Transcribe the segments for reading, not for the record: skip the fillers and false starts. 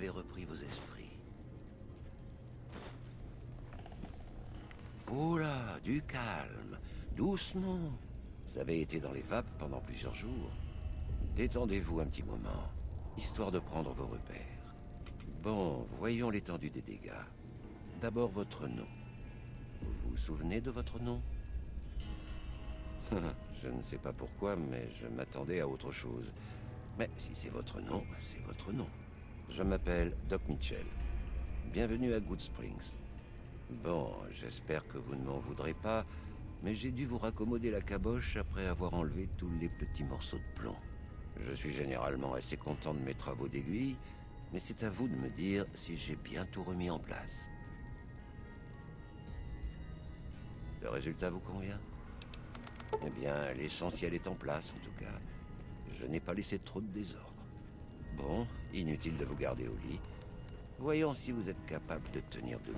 avez repris vos esprits. Oh là, du calme, doucement. Vous avez été dans les vapes pendant plusieurs jours. Détendez-vous un petit moment, histoire de prendre vos repères. Bon, voyons l'étendue des dégâts. D'abord votre nom. Vous vous souvenez de votre nom? Je ne sais pas pourquoi, mais je m'attendais à autre chose. Mais si c'est votre nom, c'est votre nom. Je m'appelle Doc Mitchell. Bienvenue à Good Springs. Bon, j'espère que vous ne m'en voudrez pas, mais j'ai dû vous raccommoder la caboche après avoir enlevé tous les petits morceaux de plomb. Je suis généralement assez content de mes travaux d'aiguille, mais c'est à vous de me dire si j'ai bien tout remis en place. Le résultat vous convient? Eh bien, l'essentiel est en place, en tout cas. Je n'ai pas laissé trop de désordre. Bon, inutile de vous garder au lit. Voyons si vous êtes capable de tenir debout.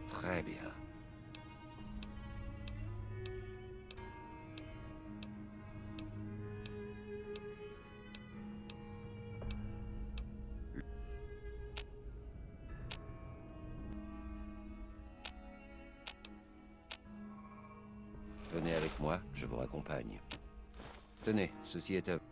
Très bien. Venez avec moi, je vous raccompagne. Tenez, ceci est à vous.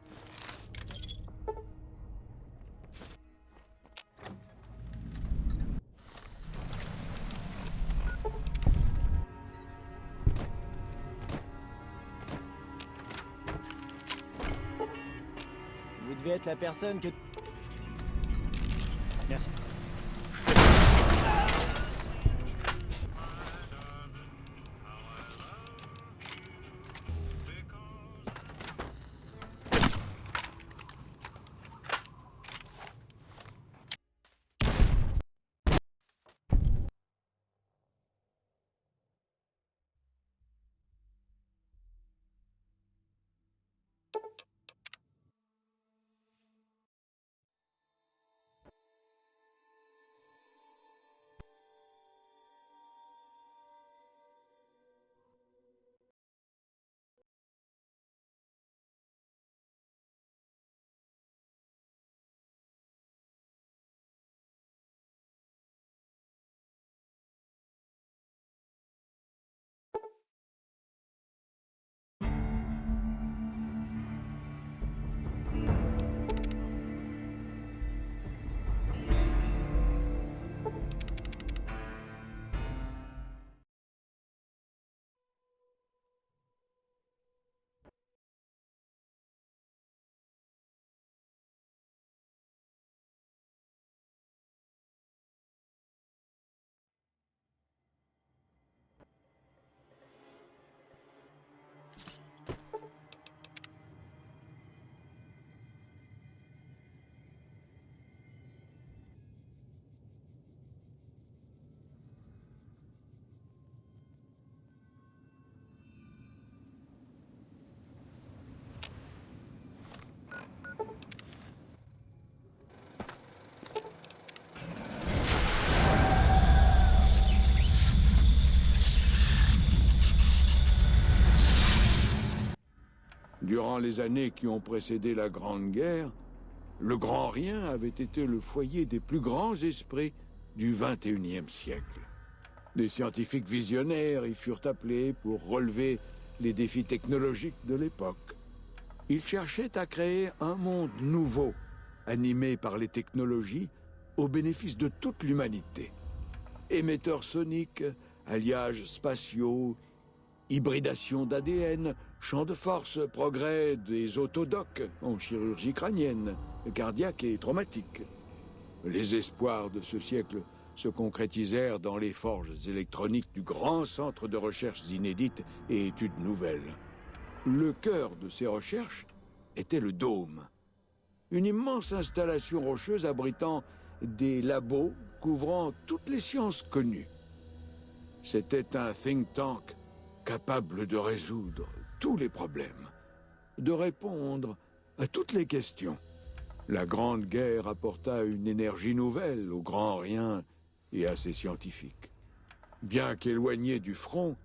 Vous devez être la personne que... Merci. Durant les années qui ont précédé la Grande Guerre, le Grand Rien avait été le foyer des plus grands esprits du XXIe siècle. Des scientifiques visionnaires y furent appelés pour relever les défis technologiques de l'époque. Ils cherchaient à créer un monde nouveau, animé par les technologies, au bénéfice de toute l'humanité. Émetteurs soniques, alliages spatiaux, hybridation d'ADN, champ de force, progrès des autodocs en chirurgie crânienne, cardiaque et traumatique. Les espoirs de ce siècle se concrétisèrent dans les forges électroniques du grand centre de recherches inédites et études nouvelles. Le cœur de ces recherches était le Dôme, une immense installation rocheuse abritant des labos couvrant toutes les sciences connues. C'était un think tank capable de résoudre tous les problèmes. de répondre à toutes les questions. La Grande Guerre apporta une énergie nouvelle au Grand Rien et à ses scientifiques. Bien qu'éloignés du front,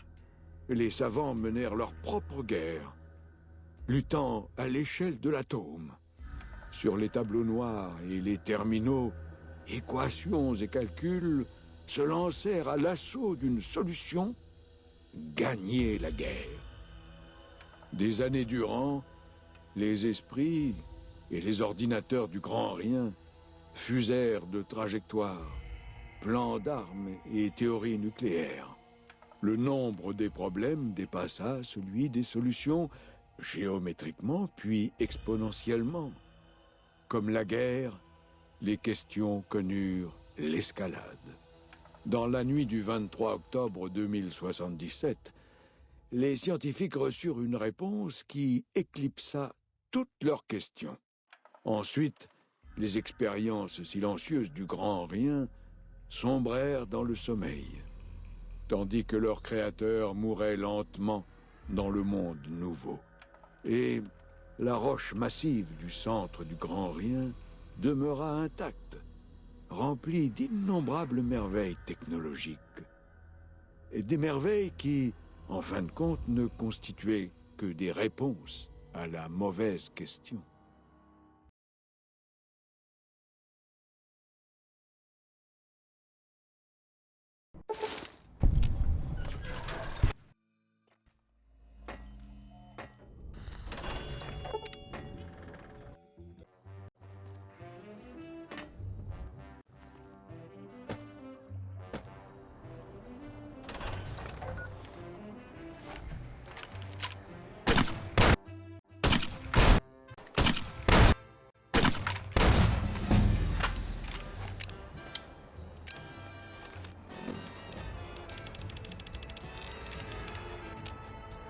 les savants menèrent leur propre guerre, luttant à l'échelle de l'atome. Sur les tableaux noirs et les terminaux, équations et calculs se lancèrent à l'assaut d'une solution: gagner la guerre. Des années durant, les esprits et les ordinateurs du Grand Rien fusèrent de trajectoires, plans d'armes et théories nucléaires. Le nombre des problèmes dépassa celui des solutions, géométriquement puis exponentiellement. Comme la guerre, les questions connurent l'escalade. Dans la nuit du 23 octobre 2077, les scientifiques reçurent une réponse qui éclipsa toutes leurs questions. Ensuite, les expériences silencieuses du Grand Rien sombrèrent dans le sommeil, tandis que leur créateur mourait lentement dans le monde nouveau. Et la roche massive du centre du Grand Rien demeura intacte, remplie d'innombrables merveilles technologiques. Et des merveilles qui, en fin de compte, ne constituaient que des réponses à la mauvaise question.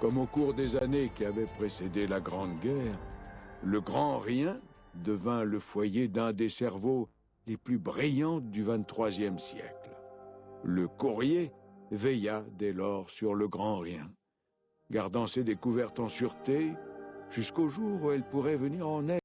Comme au cours des années qui avaient précédé la Grande Guerre, le Grand Rien devint le foyer d'un des cerveaux les plus brillants du XXIIIe siècle. Le Courrier veilla dès lors sur le Grand Rien, gardant ses découvertes en sûreté jusqu'au jour où elle pourrait venir en aide